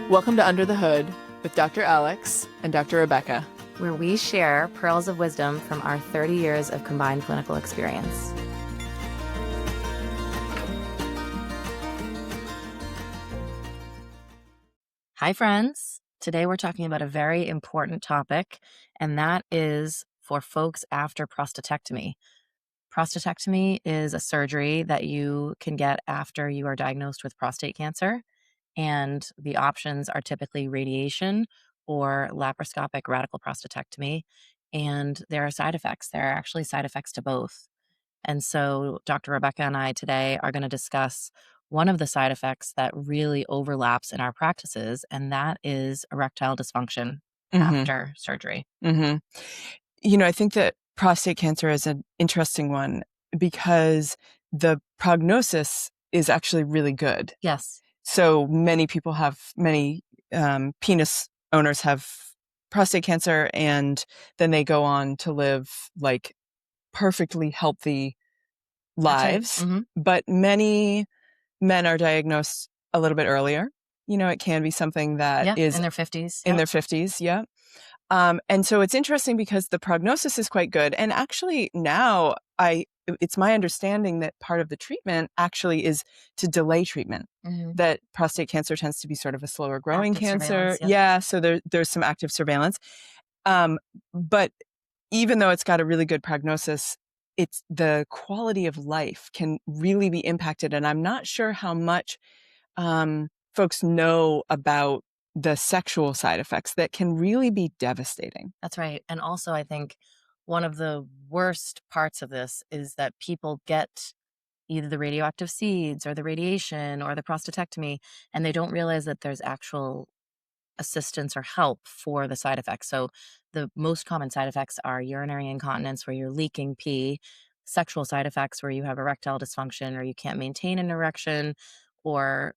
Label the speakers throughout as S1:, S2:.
S1: Welcome to Under the Hood with Dr. Alex and Dr. Rebecca,
S2: where we share pearls of wisdom from our 30 years of combined clinical experience. Hi, friends. Today we're talking about a very important topic, and that is for folks after prostatectomy. Prostatectomy is a surgery that you can get after you are diagnosed with prostate cancer, and the options are typically radiation or laparoscopic radical prostatectomy, and there are side effects. There are actually side effects to both. And so Dr. Rebecca and I today are going to discuss one of the side effects that really overlaps in our practices, and that is erectile dysfunction after surgery.
S3: I think that prostate cancer is an interesting one because the prognosis is actually really good.
S2: Yes.
S3: So many penis owners have prostate cancer, and then they go on to live like perfectly healthy lives.
S2: Right.
S3: But many men are diagnosed a little bit earlier. It can be something that is
S2: in their 50s.
S3: In their 50s, yeah. And so it's interesting because the prognosis is quite good. And actually now it's my understanding that part of the treatment actually is to delay treatment. That prostate cancer tends to be sort of a slower growing
S2: Active
S3: cancer.
S2: surveillance,
S3: Yeah. So there's some active surveillance. But even though it's got a really good prognosis, it's the quality of life can really be impacted. And I'm not sure how much folks know about the sexual side effects that can really be devastating.
S2: That's right. And also, I think one of the worst parts of this is that people get either the radioactive seeds or the radiation or the prostatectomy, and they don't realize that there's actual assistance or help for the side effects. So the most common side effects are urinary incontinence, where you're leaking pee, sexual side effects where you have erectile dysfunction or you can't maintain an erection or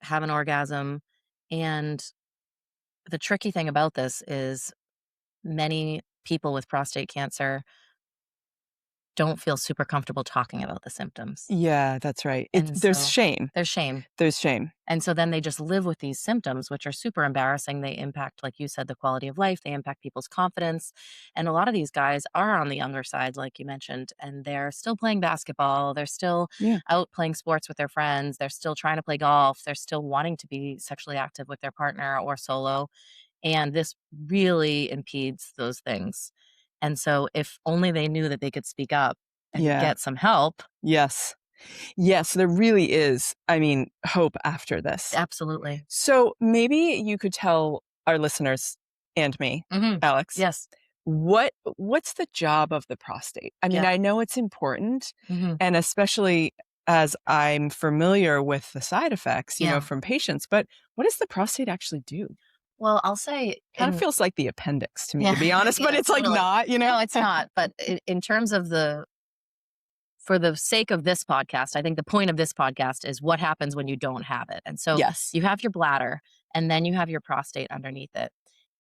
S2: have an orgasm. And the tricky thing about this is many people with prostate cancer don't feel super comfortable talking about the symptoms.
S3: Yeah, that's right.
S2: And
S3: there's shame.
S2: There's shame.
S3: There's shame.
S2: And so then they just live with these symptoms, which are super embarrassing. They impact, like you said, the quality of life. They impact people's confidence. And a lot of these guys are on the younger side, like you mentioned, and they're still playing basketball. They're still out playing sports with their friends. They're still trying to play golf. They're still wanting to be sexually active with their partner or solo. And this really impedes those things. And so if only they knew that they could speak up and get some help.
S3: Yes, there really is, hope after this.
S2: Absolutely.
S3: So maybe you could tell our listeners and me, Alex.
S2: Yes.
S3: What's the job of the prostate? I know it's important, and especially as I'm familiar with the side effects, from patients, but what does the prostate actually do?
S2: Well, I'll say
S3: kind of feels like the appendix to me, to be honest, but it's
S2: totally.
S3: like not,
S2: No, it's not. But in terms of for the sake of this podcast, I think the point of this podcast is what happens when you don't have it. And so you have your bladder, and then you have your prostate underneath it,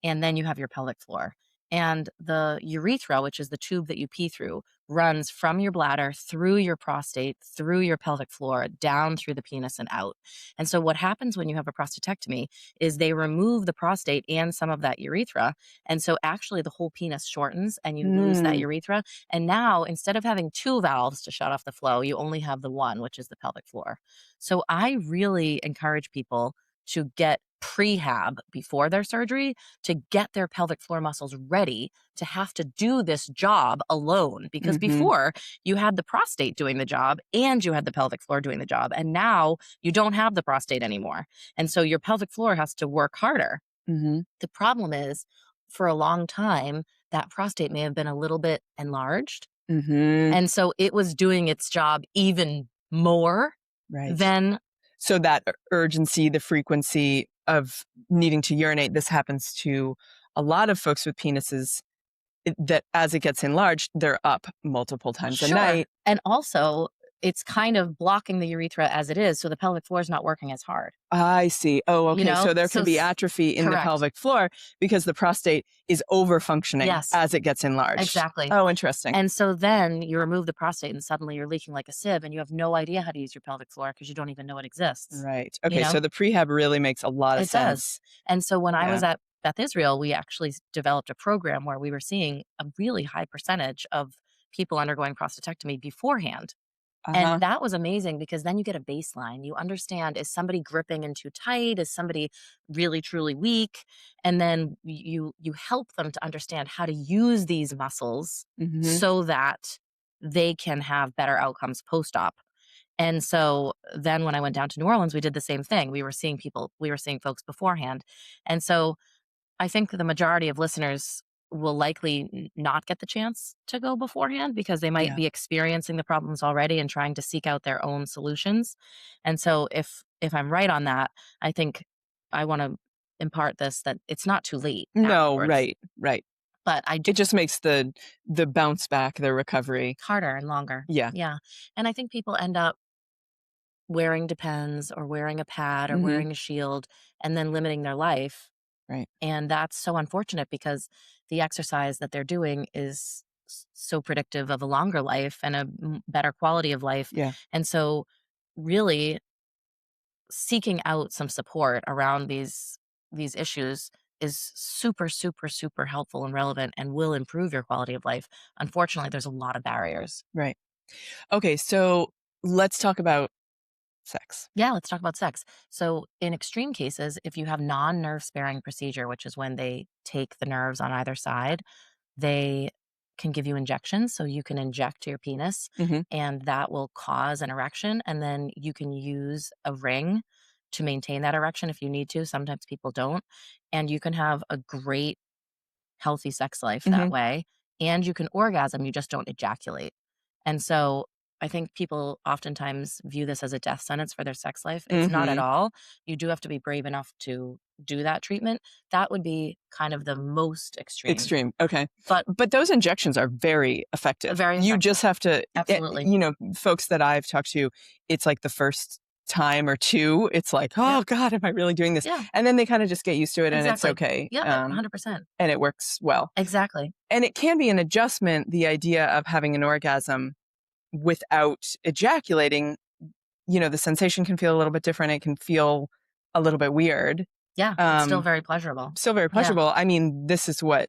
S2: and then you have your pelvic floor. And the urethra, which is the tube that you pee through, runs from your bladder through your prostate, through your pelvic floor, down through the penis and out. And so what happens when you have a prostatectomy is they remove the prostate and some of that urethra. And so actually the whole penis shortens and you lose that urethra. And now instead of having two valves to shut off the flow, you only have the one, which is the pelvic floor. So I really encourage people to get prehab before their surgery to get their pelvic floor muscles ready to have to do this job alone. Because before you had the prostate doing the job and you had the pelvic floor doing the job. And now you don't have the prostate anymore. And so your pelvic floor has to work harder. The problem is for a long time, that prostate may have been a little bit enlarged. And so it was doing its job even more than.
S3: So that urgency, the frequency of needing to urinate, this happens to a lot of folks with penises that as it gets enlarged, they're up multiple times a night.
S2: And also it's kind of blocking the urethra as it is. So the pelvic floor is not working as hard.
S3: I see. Oh, okay.
S2: You know?
S3: So there can be atrophy in the pelvic floor because the prostate is over functioning as it gets enlarged.
S2: Exactly.
S3: Oh, interesting.
S2: And so then you remove the prostate and suddenly you're leaking like a sieve and you have no idea how to use your pelvic floor because you don't even know it exists.
S3: Right. Okay. So the prehab really makes a lot of sense.
S2: It does. And so when I was at Beth Israel, we actually developed a program where we were seeing a really high percentage of people undergoing prostatectomy beforehand. And that was amazing because then you get a baseline. You understand, is somebody gripping in too tight? Is somebody really, truly weak? And then you help them to understand how to use these muscles so that they can have better outcomes post-op. And so then when I went down to New Orleans, we did the same thing. We were seeing folks beforehand. And so I think the majority of listeners will likely not get the chance to go beforehand because they might be experiencing the problems already and trying to seek out their own solutions. And so if I'm right on that, I think I want to impart this, that it's not too late.
S3: No,
S2: afterwards.
S3: right.
S2: But
S3: it just makes the bounce back, the recovery
S2: harder and longer. Yeah. And I think people end up wearing Depends or wearing a pad or wearing a shield and then limiting their life.
S3: Right.
S2: And that's so unfortunate because the exercise that they're doing is so predictive of a longer life and a better quality of life.
S3: Yeah.
S2: And so really seeking out some support around these issues is super, super, super helpful and relevant and will improve your quality of life. Unfortunately, there's a lot of barriers.
S3: Right. Okay. So let's talk about sex.
S2: Yeah, let's talk about sex. So in extreme cases, if you have non-nerve sparing procedure, which is when they take the nerves on either side, they can give you injections. So you can inject your penis and that will cause an erection. And then you can use a ring to maintain that erection if you need to. Sometimes people don't. And you can have a great, healthy sex life that way. And you can orgasm, you just don't ejaculate. And so I think people oftentimes view this as a death sentence for their sex life. It's not at all. You do have to be brave enough to do that treatment. That would be kind of the most extreme.
S3: Okay. But those injections are very effective. You just have to,
S2: absolutely.
S3: Folks that I've talked to, it's like the first time or two, it's like, oh God, am I really doing this?
S2: Yeah.
S3: And then they kind of just get used to it and it's okay.
S2: Yeah, 100%.
S3: And it works well.
S2: Exactly.
S3: And it can be an adjustment, the idea of having an orgasm without ejaculating. The sensation can feel a little bit different. It can feel a little bit weird.
S2: Yeah, it's still very pleasurable.
S3: Yeah. I mean, this is what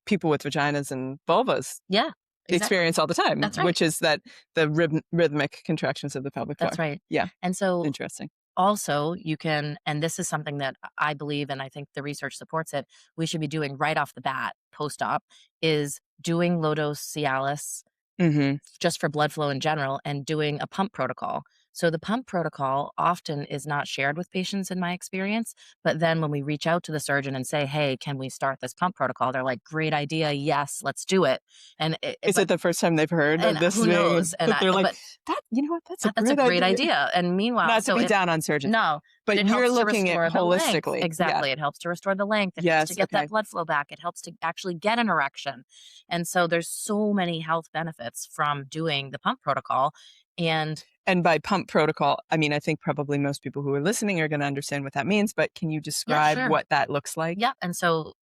S3: people with vaginas and vulvas experience all the time, which is that the rhythmic contractions of the pelvic floor.
S2: That's right.
S3: Yeah.
S2: And so
S3: interesting.
S2: Also, you can, and this is something that I believe, and I think the research supports it, we should be doing right off the bat post-op, is doing low-dose Cialis just for blood flow in general and doing a pump protocol. So the pump protocol often is not shared with patients in my experience, but then when we reach out to the surgeon and say, hey, can we start this pump protocol? They're like, great idea. Yes, let's do it. And
S3: is it the first time they've heard of this?
S2: Who knows? And
S3: they're like, that's a
S2: great idea. And meanwhile,
S3: not to be down on surgeons.
S2: No,
S3: but you're looking at holistically.
S2: Exactly. It helps to restore the length. It helps to get that blood flow back. It helps to actually get an erection. And so there's so many health benefits from doing the pump protocol. And by pump protocol, I mean, I think probably most people who are listening are going to understand what that means, but can you describe what that looks like? Yeah. And so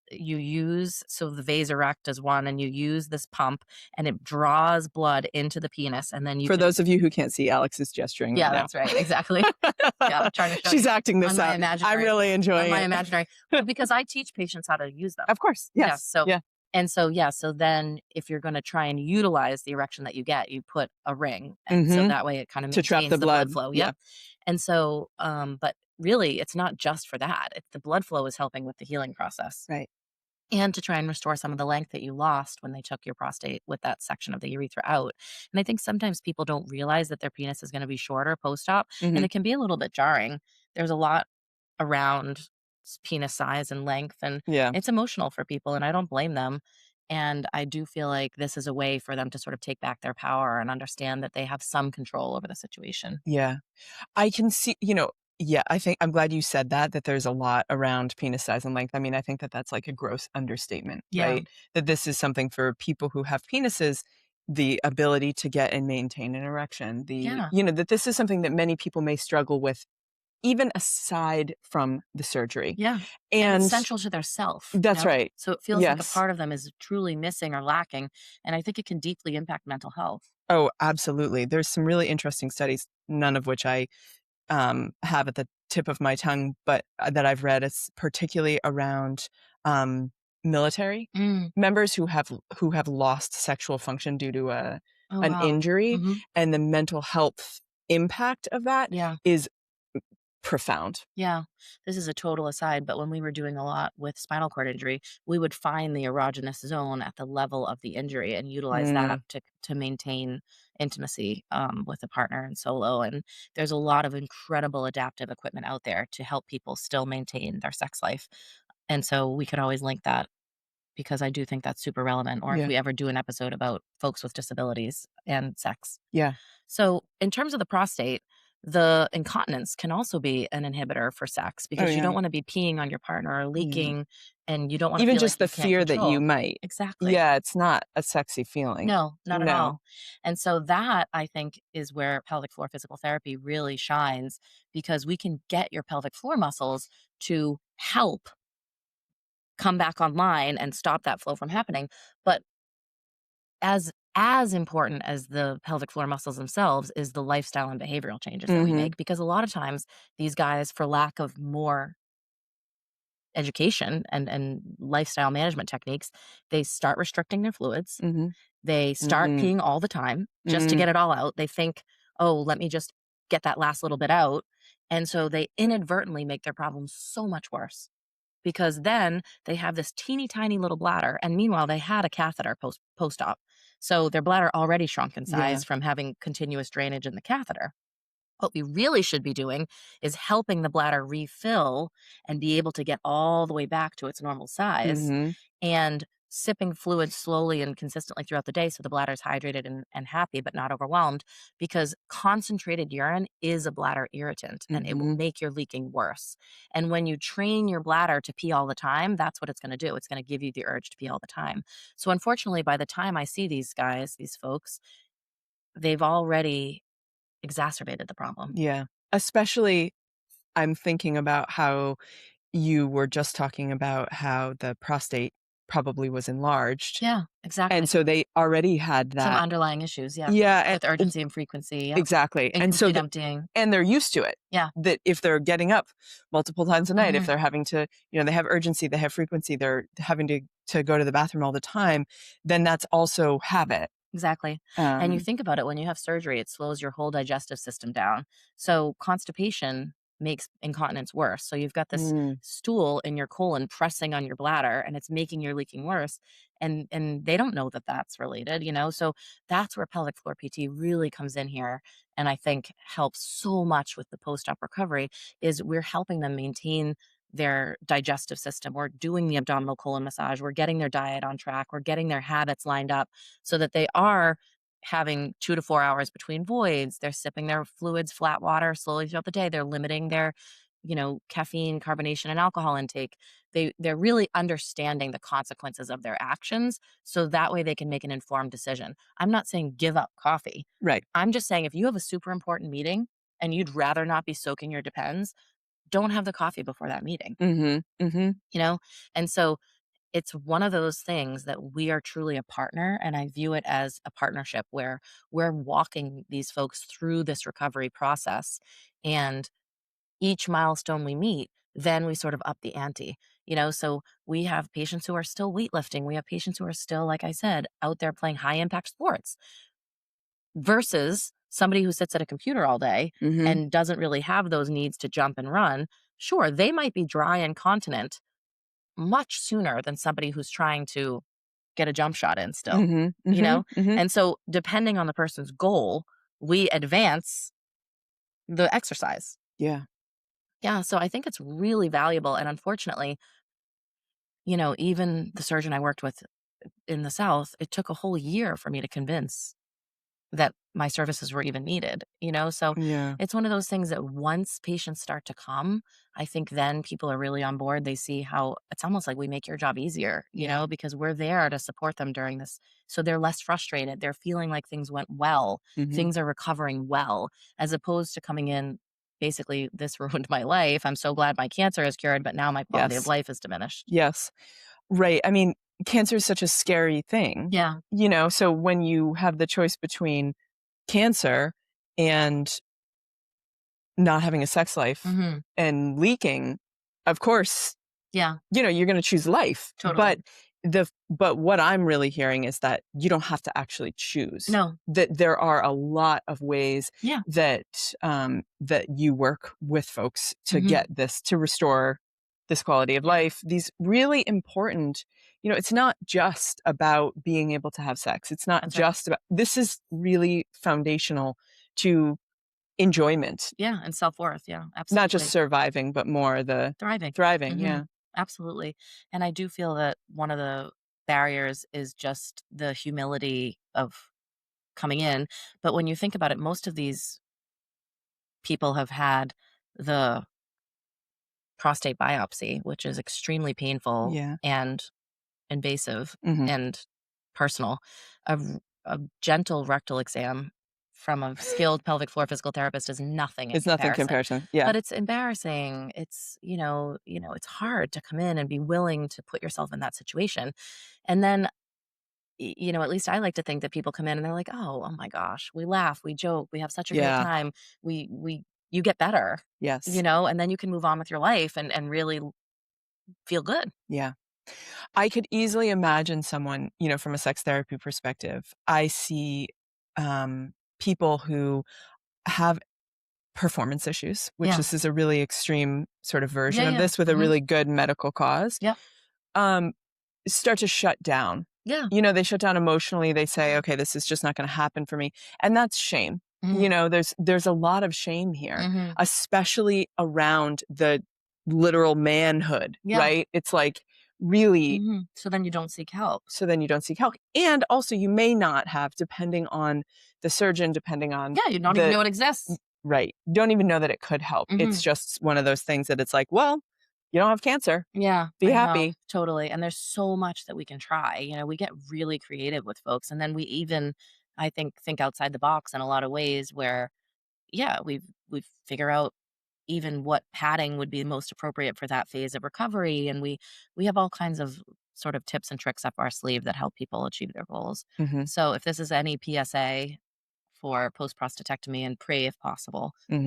S2: the Vasorect is one, and you use this pump and it draws blood into the penis. And then for those of you who can't see, Alex is gesturing. Yeah, that's right. Exactly. Yeah, trying to show She's acting this out. I'm really enjoying it. My imaginary, because I teach patients how to use them.
S3: Of course. Yes.
S2: And so then if you're going to try and utilize the erection that you get, you put a ring. And so that way it kind of maintains to trap the blood flow. Yeah. And so, but really it's not just for that. The blood flow is helping with the healing process.
S3: Right.
S2: And to try and restore some of the length that you lost when they took your prostate with that section of the urethra out. And I think sometimes people don't realize that their penis is going to be shorter post-op, and it can be a little bit jarring. There's a lot around penis size and length, and it's emotional for people, and I don't blame them. And I do feel like this is a way for them to sort of take back their power and understand that they have some control over the situation. Yeah. I can see, I think I'm glad you said that there's a lot around penis size and length. I mean, I think that that's like a gross understatement, right? That this is something for people who have penises.
S3: the ability to get and maintain an erection,
S2: Yeah.
S3: that this is something that many people may struggle with, even aside from the surgery.
S2: Yeah.
S3: And
S2: it's central to their self.
S3: That's right.
S2: So it feels like a
S3: Yes.
S2: part of them is truly missing or lacking. And I think it can deeply impact mental health.
S3: Oh, absolutely. There's some really interesting studies, none of which I have at the tip of my tongue, but that I've read. It's particularly around military members who have lost sexual function due to
S2: Oh,
S3: an
S2: wow.
S3: injury, and the mental health impact of that is profound.
S2: Yeah. This is a total aside, but when we were doing a lot with spinal cord injury, we would find the erogenous zone at the level of the injury and utilize that to maintain intimacy with a partner and solo. And there's a lot of incredible adaptive equipment out there to help people still maintain their sex life. And so we could always link that because I do think that's super relevant. Or if we ever do an episode about folks with disabilities and sex.
S3: Yeah.
S2: So in terms of the prostate, the incontinence can also be an inhibitor for sex because you don't want to be peeing on your partner or leaking, and you don't want to
S3: Even
S2: feel
S3: just
S2: like
S3: the
S2: you can't
S3: fear that you
S2: control.
S3: might.
S2: Exactly.
S3: Yeah, it's not a sexy feeling.
S2: No, not at
S3: No.
S2: all. And so that, I think, is where pelvic floor physical therapy really shines, because we can get your pelvic floor muscles to help come back online and stop that flow from happening. But as important as the pelvic floor muscles themselves is the lifestyle and behavioral changes that we make, because a lot of times these guys, for lack of more education and lifestyle management techniques, they start restricting their fluids. They start peeing all the time just to get it all out. They think, oh, let me just get that last little bit out. And so they inadvertently make their problems so much worse, because then they have this teeny tiny little bladder. And meanwhile, they had a catheter post-op. So their bladder already shrunk in size from having continuous drainage in the catheter. What we really should be doing is helping the bladder refill and be able to get all the way back to its normal size, and sipping fluids slowly and consistently throughout the day so the bladder is hydrated and happy but not overwhelmed, because concentrated urine is a bladder irritant and it will make your leaking worse. And when you train your bladder to pee all the time, that's what it's going to do. It's going to give you the urge to pee all the time. So unfortunately, by the time I see these guys, these folks, they've already exacerbated the problem.
S3: Yeah. Especially, I'm thinking about how you were just talking about how the prostate probably was enlarged.
S2: Yeah, exactly.
S3: And so they already had that.
S2: Some underlying issues,
S3: Yeah.
S2: with urgency and frequency. Yeah.
S3: Exactly. And so
S2: emptying.
S3: and they're used to it.
S2: Yeah.
S3: That if they're getting up multiple times a night, if they're having to, they have urgency, they have frequency, they're having to go to the bathroom all the time, then that's also habit.
S2: Exactly. And you think about it, when you have surgery, it slows your whole digestive system down. So constipation makes incontinence worse. So you've got this stool in your colon pressing on your bladder, and it's making your leaking worse. And they don't know that that's related, So that's where pelvic floor PT really comes in here, and I think helps so much with the post-op recovery, is we're helping them maintain their digestive system. We're doing the abdominal colon massage. We're getting their diet on track. We're getting their habits lined up so that they are having 2 to 4 hours between voids. They're sipping their fluids, flat water slowly throughout the day. They're limiting their, caffeine, carbonation, and alcohol intake. They're really understanding the consequences of their actions, so that way they can make an informed decision. I'm not saying give up coffee.
S3: Right.
S2: I'm just saying, if you have a super important meeting and you'd rather not be soaking your Depends, don't have the coffee before that meeting. And so it's one of those things that we are truly a partner, and I view it as a partnership where we're walking these folks through this recovery process, and each milestone we meet, then we sort of up the ante. So we have patients who are still weightlifting. We have patients who are still, like I said, out there playing high impact sports, versus somebody who sits at a computer all day and doesn't really have those needs to jump and run. Sure, they might be dry incontinent much sooner than somebody who's trying to get a jump shot in still, And so depending on the person's goal, we advance the exercise.
S3: Yeah.
S2: Yeah, so I think it's really valuable. And unfortunately, even the surgeon I worked with in the South, it took a whole year for me to convince that my services were even needed, So it's one of those things that once patients start to come, I think then people are really on board. They see how it's almost like we make your job easier, because we're there to support them during this. So they're less frustrated. They're feeling like things went well. Things are recovering well, as opposed to coming in, basically, this ruined my life. I'm so glad my cancer is cured, but now my quality of life is diminished.
S3: Yes. Right. I mean, cancer is such a scary thing.
S2: Yeah.
S3: So when you have the choice between cancer and not having a sex life and leaking, of course, you're going to choose life.
S2: Totally.
S3: But what I'm really hearing is that you don't have to actually choose.
S2: No.
S3: That there are a lot of ways that that you work with folks to get this, to restore this quality of life. These really important, it's not just about being able to have sex. It's not just about, this is really foundational to enjoyment.
S2: Yeah. And self-worth. Yeah. Absolutely.
S3: Not just surviving, but more the thriving. Yeah.
S2: Absolutely. And I do feel that one of the barriers is just the humility of coming in. But when you think about it, most of these people have had the prostate biopsy, which is extremely painful and invasive and personal. A gentle rectal exam from a skilled pelvic floor physical therapist is nothing.
S3: It's nothing in comparison. Yeah.
S2: But it's embarrassing. It's, it's hard to come in and be willing to put yourself in that situation. And then, at least I like to think that people come in and they're like, oh my gosh, we laugh, we joke, we have such a great time. You get better.
S3: Yes.
S2: And then you can move on with your life and really feel good.
S3: Yeah. I could easily imagine someone, from a sex therapy perspective. I see people who have performance issues, which this is a really extreme sort of version of this with a really good medical cause.
S2: Yeah.
S3: Start to shut down.
S2: Yeah.
S3: They shut down emotionally. They say, okay, this is just not going to happen for me. And that's shame. There's a lot of shame here, especially around the literal manhood, right? It's like, really.
S2: So then you don't seek help.
S3: And also you may not have, depending on the surgeon, depending on.
S2: Yeah, you don't even know it exists.
S3: Right. You don't even know that it could help. It's just one of those things that it's like, well, you don't have cancer.
S2: Yeah.
S3: Be happy.
S2: Totally. And there's so much that we can try. We get really creative with folks. And then we even, I think outside the box in a lot of ways where, we figure out even what padding would be most appropriate for that phase of recovery. And we have all kinds of sort of tips and tricks up our sleeve that help people achieve their goals. So if this is any PSA for post-prostatectomy and pre, if possible, you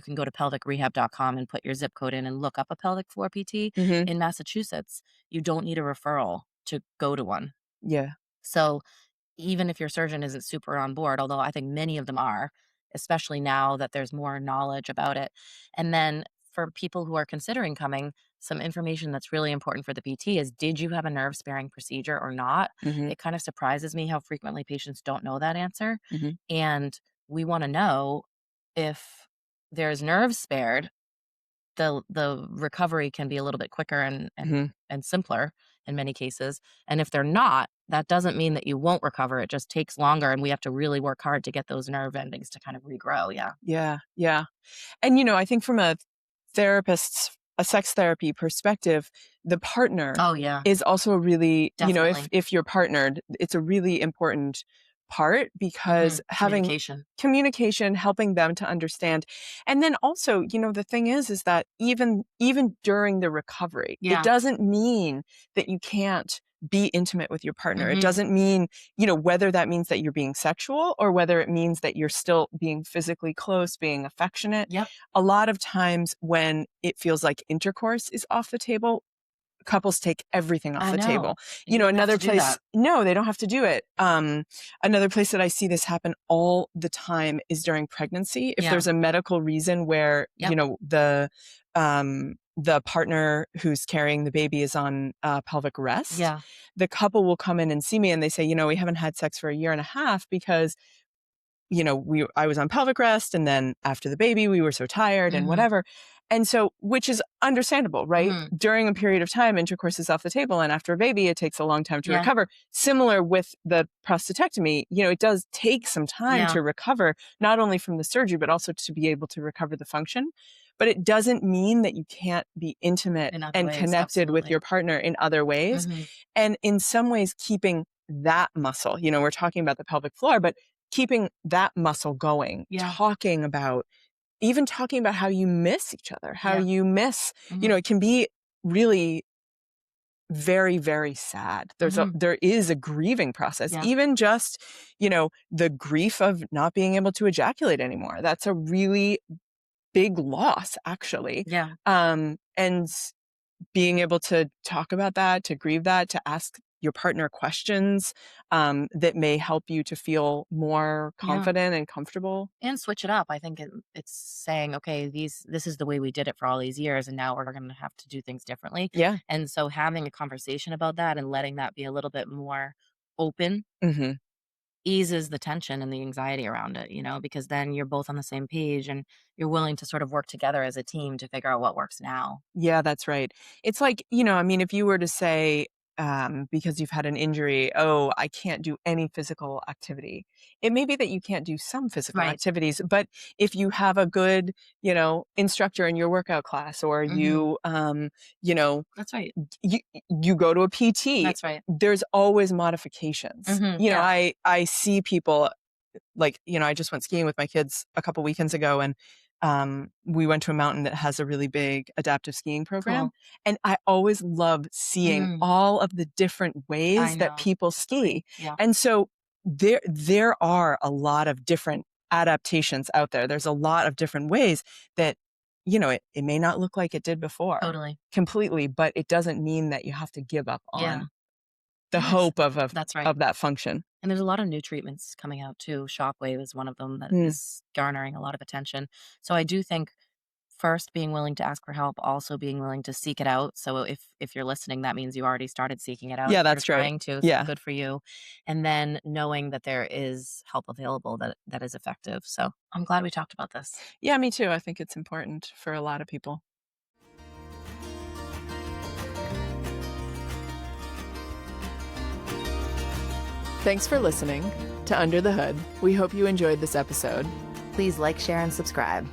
S2: can go to pelvicrehab.com and put your zip code in and look up a pelvic floor PT. In Massachusetts, you don't need a referral to go to one.
S3: Yeah.
S2: So even if your surgeon isn't super on board, although I think many of them are, especially now that there's more knowledge about it. And then for people who are considering coming, some information that's really important for the PT is, did you have a nerve sparing procedure or not? It kind of surprises me how frequently patients don't know that answer. And we want to know if there's nerves spared, the recovery can be a little bit quicker and simpler in many cases. And if they're not, that doesn't mean that you won't recover. It just takes longer, and we have to really work hard to get those nerve endings to kind of regrow.
S3: Yeah. And, I think from a sex therapy perspective, the partner is also a really, if you're partnered, it's a really important part, because having communication, helping them to understand. And then also, the thing is that even during the recovery, it doesn't mean that you can't be intimate with your partner. It doesn't mean, whether that means that you're being sexual or whether it means that you're still being physically close, being affectionate. A lot of times when it feels like intercourse is off the table, couples take everything off the table. Another place, no, they don't have to do it. Another place that I see this happen all the time is during pregnancy. If there's a medical reason where, the partner who's carrying the baby is on pelvic rest, the couple will come in and see me and they say, we haven't had sex for 1.5 years because, I was on pelvic rest, and then after the baby, we were so tired and whatever. And so, which is understandable, right? During a period of time, intercourse is off the table. And after a baby, it takes a long time to recover. Similar with the prostatectomy, it does take some time to recover, not only from the surgery, but also to be able to recover the function. But it doesn't mean that you can't be intimate and connected with your partner in other ways. And in some ways, keeping that muscle, we're talking about the pelvic floor, but keeping that muscle going, talking about how you miss each other, how you miss, it can be really very, very sad. There is a grieving process, even just, the grief of not being able to ejaculate anymore. That's a really big loss, actually. And being able to talk about that, to grieve that, to ask your partner questions that may help you to feel more confident and comfortable.
S2: And switch it up. I think it's saying, okay, this is the way we did it for all these years, and now we're going to have to do things differently. And so having a conversation about that and letting that be a little bit more open eases the tension and the anxiety around it, because then you're both on the same page and you're willing to sort of work together as a team to figure out what works now.
S3: Yeah, that's right. It's like, if you were to say, because you've had an injury, oh, I can't do any physical activity. It may be that you can't do some physical activities, but if you have a good, instructor in your workout class, or you,
S2: that's right.
S3: You go to a PT.
S2: That's right.
S3: There's always modifications. I see people like, I just went skiing with my kids a couple weekends ago, and we went to a mountain that has a really big adaptive skiing program. And I always love seeing all of the different ways that people ski. And so there are a lot of different adaptations out there. There's a lot of different ways that, it may not look like it did before.
S2: Totally.
S3: Completely, but it doesn't mean that you have to give up on the hope of that function.
S2: And there's a lot of new treatments coming out too. Shockwave is one of them that is garnering a lot of attention. So I do think first being willing to ask for help, also being willing to seek it out. So if you're listening, that means you already started seeking it out.
S3: Yeah, that's
S2: you're
S3: right.
S2: Trying to, so good for you. And then knowing that there is help available that is effective. So I'm glad we talked about this.
S3: Yeah, me too. I think it's important for a lot of people.
S1: Thanks for listening to Under the Hood. We hope you enjoyed this episode.
S2: Please like, share, and subscribe.